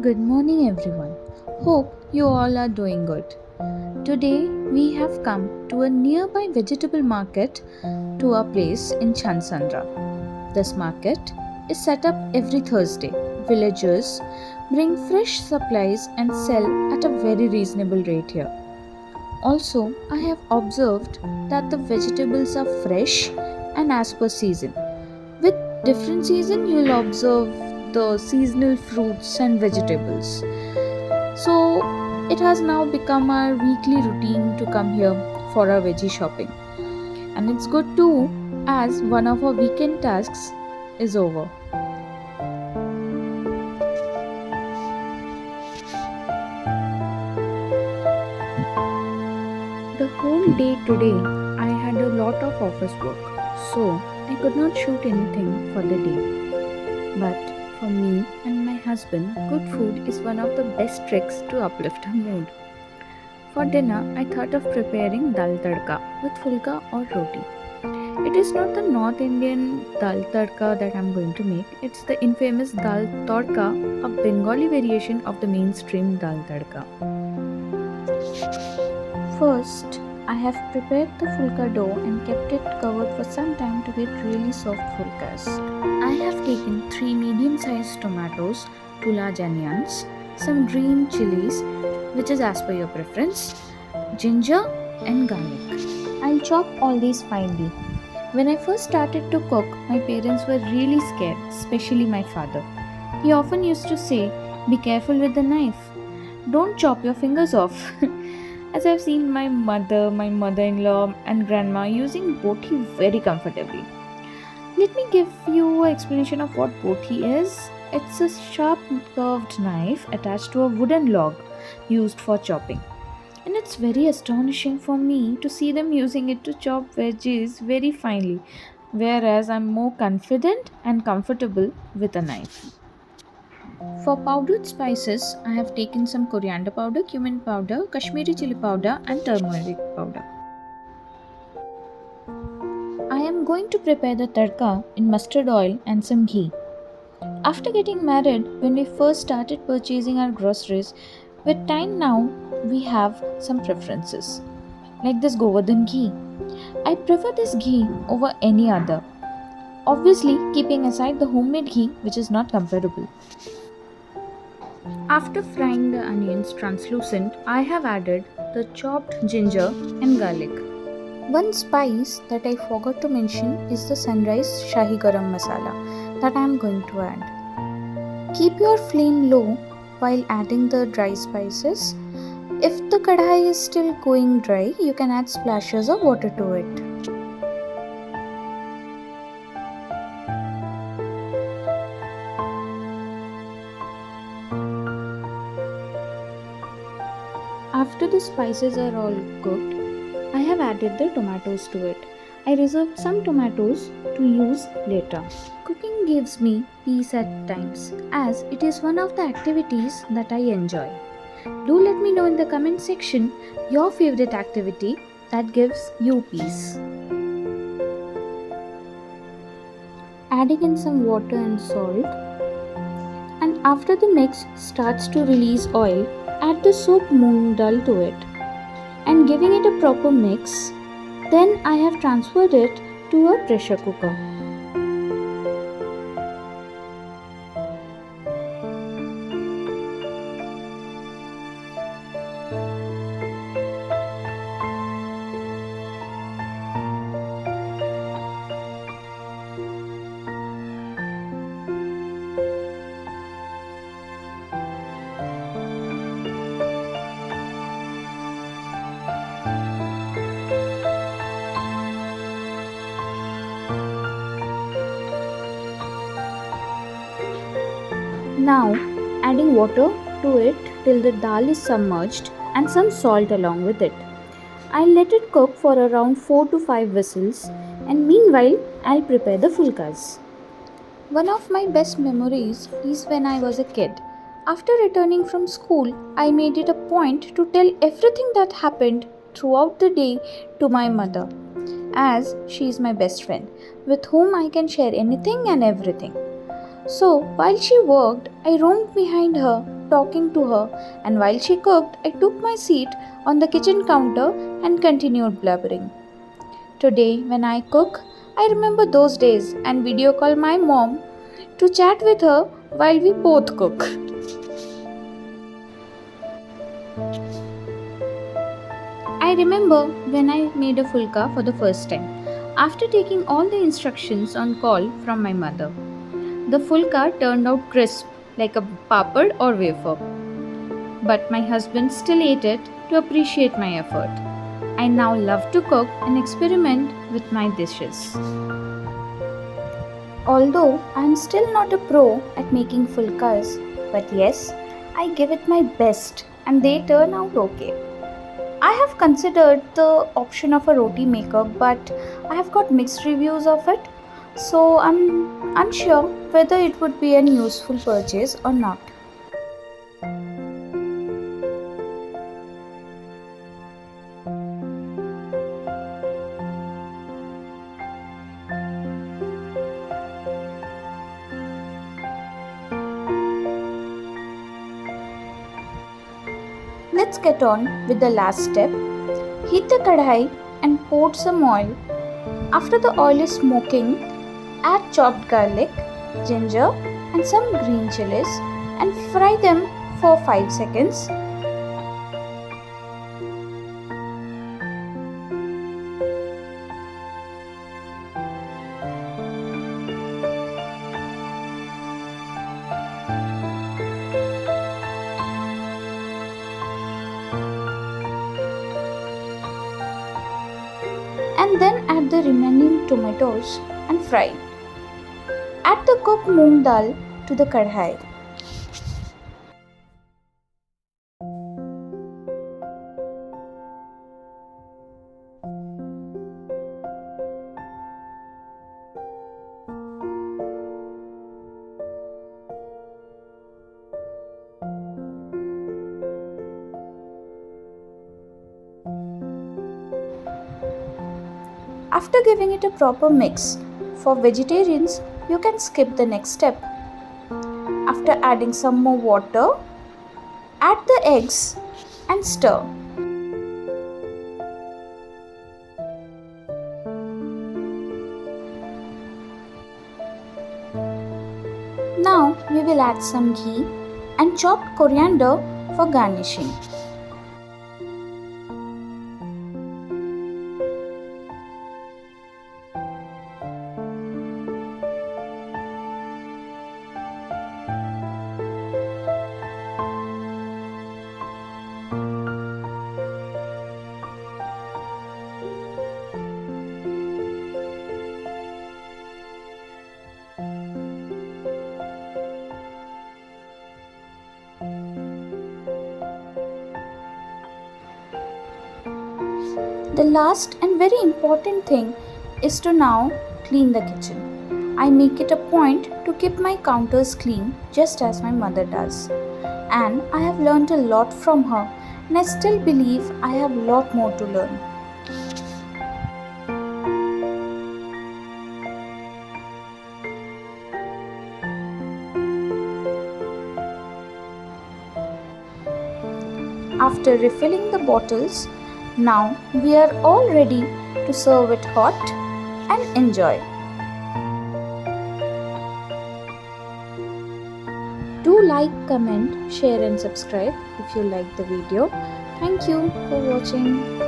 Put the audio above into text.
Good morning, everyone. Hope you all are doing good. Today, we have come to a nearby vegetable market to our place in Chansandra. This market is set up every Thursday. Villagers bring fresh supplies and sell at a very reasonable rate here. Also, I have observed that the vegetables are fresh and as per season. With different season, you will observe the seasonal fruits and vegetables. So it has now become our weekly routine to come here for our veggie shopping. And it's good too, as one of our weekend tasks is over. The whole day today, I had a lot of office work, so I could not shoot anything for the day. But for me and my husband, good food is one of the best tricks to uplift our mood. For dinner, I thought of preparing dal tadka with fulka or roti. It is not the North Indian dal tadka that I'm going to make, it's the infamous dal tadka, a Bengali variation of the mainstream dal tadka. First, I have prepared the fulka dough and kept it covered for some time to get really soft fulkas. I have taken 3 medium-sized tomatoes, 2 large onions, some green chilies, which is as per your preference, ginger and garlic. I'll chop all these finely. When I first started to cook, my parents were really scared, especially my father. He often used to say, "Be careful with the knife. Don't chop your fingers off." As I've seen my mother-in-law, and grandma using boti very comfortably. Let me give you an explanation of what boti is. It's a sharp curved knife attached to a wooden log used for chopping. And it's very astonishing for me to see them using it to chop veggies very finely, whereas I'm more confident and comfortable with a knife. For powdered spices, I have taken some coriander powder, cumin powder, Kashmiri chili powder, and turmeric powder. I am going to prepare the tadka in mustard oil and some ghee. After getting married, when we first started purchasing our groceries, with time now we have some preferences, like this Govardhan ghee. I prefer this ghee over any other, obviously keeping aside the homemade ghee, which is not comparable. After frying the onions translucent, I have added the chopped ginger and garlic. One spice that I forgot to mention is the sunrise Shahi Garam Masala that I am going to add. Keep your flame low while adding the dry spices. If the kadhai is still going dry, you can add splashes of water to it. After the spices are all cooked, I have added the tomatoes to it. I reserved some tomatoes to use later. Cooking gives me peace at times, as it is one of the activities that I enjoy. Do let me know in the comment section your favorite activity that gives you peace. Adding in some water and salt, and after the mix starts to release oil, add the soaked moong dal to it and giving it a proper mix. Then I have transferred it to a pressure cooker. Now adding water to it till the dal is submerged and some salt along with it. I'll let it cook for around 4 to 5 whistles, and meanwhile I'll prepare the fulkas. One of my best memories is when I was a kid. After returning from school, I made it a point to tell everything that happened throughout the day to my mother, as she is my best friend, with whom I can share anything and everything. So, while she worked, I roamed behind her talking to her, and while she cooked, I took my seat on the kitchen counter and continued blubbering. Today, when I cook, I remember those days and video call my mom to chat with her while we both cook. I remember when I made a fulka for the first time, after taking all the instructions on call from my mother. The fulka turned out crisp like a papad or wafer, but my husband still ate it to appreciate my effort. I now love to cook and experiment with my dishes. Although I am still not a pro at making fulkas, but yes, I give it my best and they turn out okay. I have considered the option of a roti maker, but I have got mixed reviews of it, so I'm unsure whether it would be an useful purchase or not. Let's get on with the last step. Heat the kadhai and pour some oil. After the oil is smoking, add chopped garlic, ginger and some green chilies and fry them for 5 seconds. And then add the remaining tomatoes and fry. Add the cooked moong dal to the kadhai. After giving it a proper mix, for vegetarians, you can skip the next step. After adding some more water, add the eggs and stir. Now we will add some ghee and chopped coriander for garnishing. The last and very important thing is to now clean the kitchen. I make it a point to keep my counters clean just as my mother does. And I have learned a lot from her and I still believe I have a lot more to learn. After refilling the bottles, now we are all ready to serve it hot and enjoy. Do like, comment, share and subscribe if you like the video. Thank you for watching.